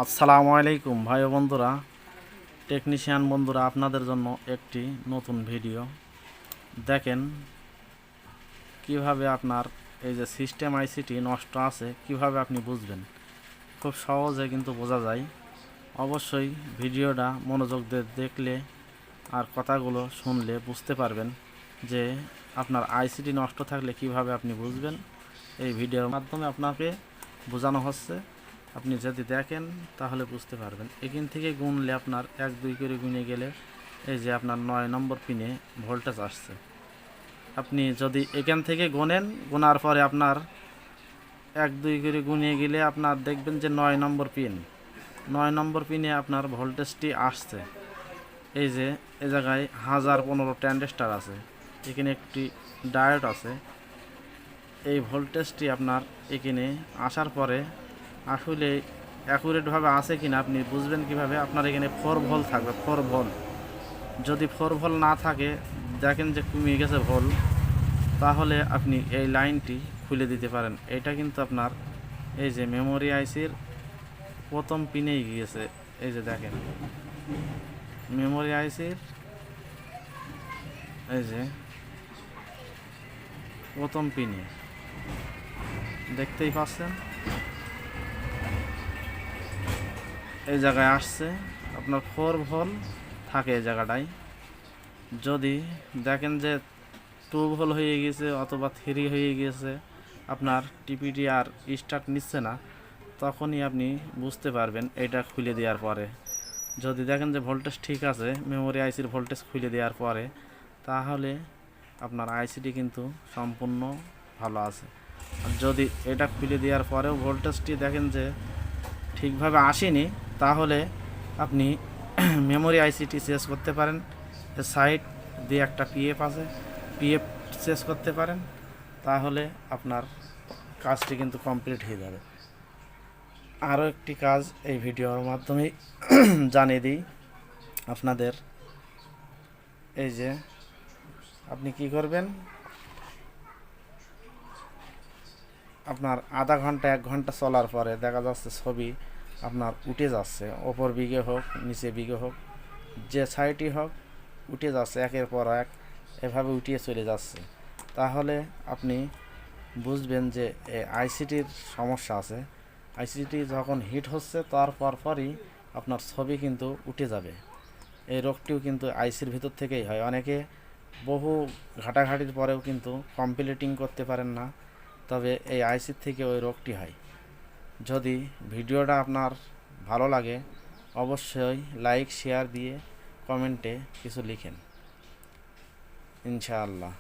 আসসালামু আলাইকুম ভাই ও বন্ধুরা, টেকনিশিয়ান বন্ধুরা, আপনাদের জন্য একটি নতুন ভিডিও। দেখেন কিভাবে আপনার এই যে সিস্টেম আইসিটি নষ্ট আছে কিভাবে আপনি বুঝবেন। খুব সহজে কিন্তু বোঝা যায়। অবশ্যই ভিডিওটা মনোযোগ দিয়ে দেখলে আর কথাগুলো শুনলে বুঝতে পারবেন যে আপনার আইসিটি নষ্ট থাকলে কিভাবে আপনি বুঝবেন। এই ভিডিওর মাধ্যমে আপনাকে বোঝানো হচ্ছে। আপনি যদি দেখেন তাহলে বুঝতে পারবেন। এখান থেকে গুনলে আপনার 1 2 করে গুনে গেলে এই যে আপনার 9 নম্বর পিনে ভোল্টেজ আসছে। আপনি যদি এখান থেকে গোনেন, গোনার পরে আপনার 1 2 করে গুনিয়ে গেলে আপনার দেখবেন যে 9 নম্বর পিনে আপনার ভোল্টেজটি আসছে। এই যে এই জায়গায় 1015 ট্রানজিস্টর আছে, এখানে একটি ডায়োড আছে। এই ভোল্টেজটি আপনার এখানে আসার পরে আসলে অ্যাকুরেটভাবে আছে কিনা আপনি বুঝবেন কিভাবে। আপনার এখানে 4 ভোল্ট থাকবে, 4 ভোল্ট। যদি 4 ভোল্ট না থাকে, দেখেন যে কমে গেছে ভোল্ট, তাহলে আপনি এই লাইনটি খুলে দিতে পারেন। এটা কিন্তু আপনার এই যে মেমোরি আইসির প্রথম পিনেই গিয়েছে। এই যে দেখেন মেমোরি আইসির এই যে প্রথম পিনে দেখতেই পাচ্ছেন, এই জায়গায় আসছে আপনার 4 ভোল্ট থাকে এই জায়গাটায়। যদি দেখেন যে 2 ভোল্ট হয়ে গেছে অথবা 3 হয়ে গেছে, আপনার টিপিটি আর স্টার্ট নিচ্ছে না, তখনই আপনি বুঝতে পারবেন এটা খুলে দেওয়ার পরে। যদি দেখেন যে ভোল্টেজ ঠিক আছে, মেমোরি আইসির ভোল্টেজ খুলে দেওয়ার পরে, তাহলে আপনার আইসিটি কিন্তু সম্পূর্ণ ভালো আছে। আর যদি এটা খুলে দেওয়ার পরেও ভোল্টেজটি দেখেন যে ঠিকভাবে আসেনি, তাহলে আপনি মেমোরি আইসিটি চেঞ্জ করতে পারেন। সাইড দিয়ে একটা পিএফ আছে, পিএফ চেঞ্জ করতে পারেন, তাহলে আপনার কাজটি কিন্তু কমপ্লিট হয়ে যাবে। আরও একটি কাজ এই ভিডিওর মাধ্যমে জানিয়ে দিই আপনাদের। এই যে আপনি কি করবেন, আপনার আধা ঘন্টা 1 ঘন্টা চলার পরে দেখা যাচ্ছে ছবি আপনার উঠে যাচ্ছে, ওপর দিকে হোক নিচে দিকে হোক, যে সাইডই হোক উঠে যাচ্ছে, একের পর এক এভাবে উঠিয়ে চলে যাচ্ছে। তাহলে আপনি বুঝবেন যে আইসিটির সমস্যা আছে। আইসিটি যখন হিট হচ্ছে তার পরপরই আপনার ছবি কিন্তু উঠে যাবে। এই রোগটিও কিন্তু আইসির ভিতর থেকেই হয়। অনেকে বহু ঘাটাঘাটির পরেও কিন্তু কমপ্লিটিং করতে পারেন না, তবে এই আইসির থেকে ওই রোগটি হয়। যদি ভিডিওটা আপনার ভালো লাগে, অবশ্যই লাইক শেয়ার দিয়ে কমেন্টে কিছু লিখেন, ইনশাআল্লাহ।